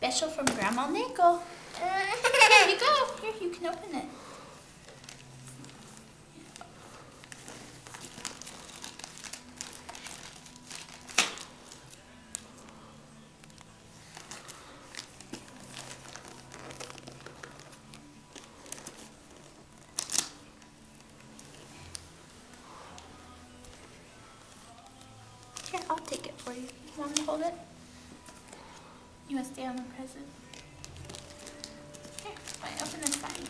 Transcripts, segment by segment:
Special from Grandma Nickel. Here you go. Here, you can open it. Here, I'll take it for you. You want me to hold it? You want to stay on the present? Here, I open this side.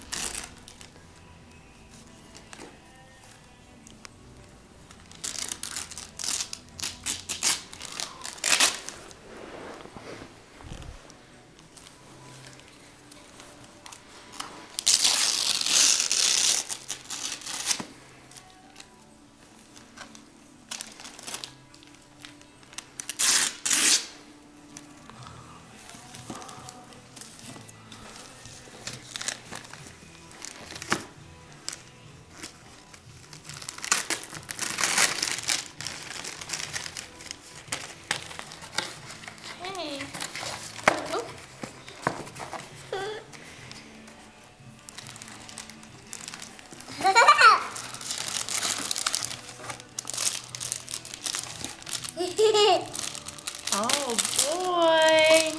Oh boy,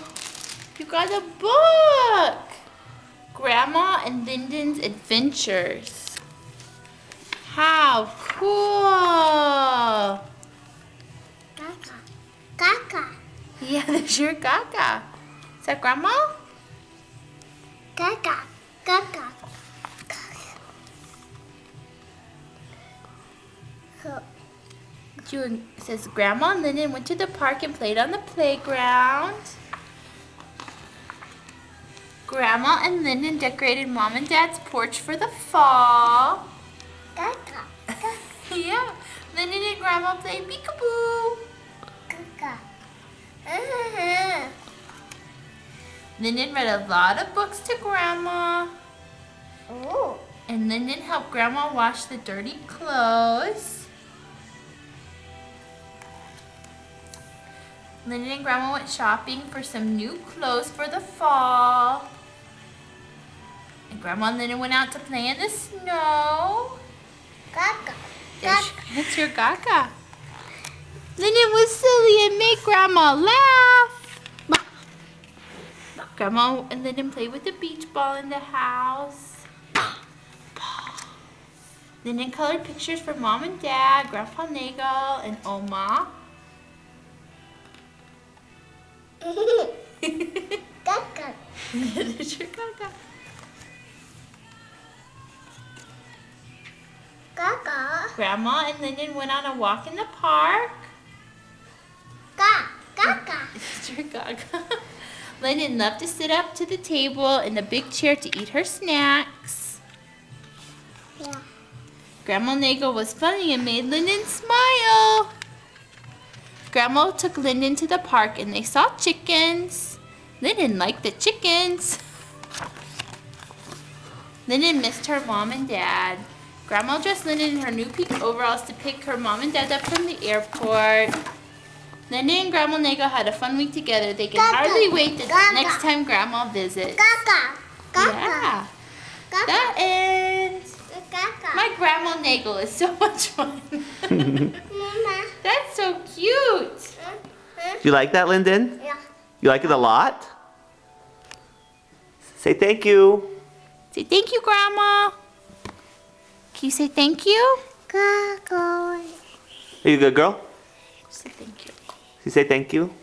you got a book! Grandma and Lyndon's Adventures. How cool! Gaga. Gaga. Yeah, there's your Gaga. Is that Grandma? Gaga. Gaga. It says Grandma and Lyndon went to the park and played on the playground. Grandma and Lyndon decorated Mom and Dad's porch for the fall. Gaga. Yeah, Lyndon and Grandma played peekaboo. Gaga. Lyndon read a lot of books to Grandma. Oh. And Lyndon helped Grandma wash the dirty clothes. Lyndon and Grandma went shopping for some new clothes for the fall. And Grandma and Lyndon went out to play in the snow. Gaga. That's your Gaga. Lyndon was silly and made Grandma laugh. Grandma and Lyndon played with the beach ball in the house. Lyndon colored pictures for Mom and Dad, Grandpa Nagel, and Oma. Gaga. There's your Gaga. Gaga. Grandma and Lyndon went on a walk in the park. Gaga. There's your Gaga. Lyndon loved to sit up to the table in the big chair to eat her snacks. Yeah. Grandma Nagel was funny and made Lyndon smile. Grandma took Lyndon to the park and they saw chickens. Lyndon liked the chickens. Lyndon missed her Mom and Dad. Grandma dressed Lyndon in her new pink overalls to pick her Mom and Dad up from the airport. Lyndon and Grandma Nagel had a fun week together. They can hardly wait the next time Grandma visits. Gaga. Yeah. That ends. My Grandma Nagel is so much fun. Mama. That's so cute. Do you like that, Lyndon? Yeah. You like it a lot? Say thank you. Say thank you, Grandma. Can you say thank you? Gaga. Are you a good girl? Say thank you. You say thank you.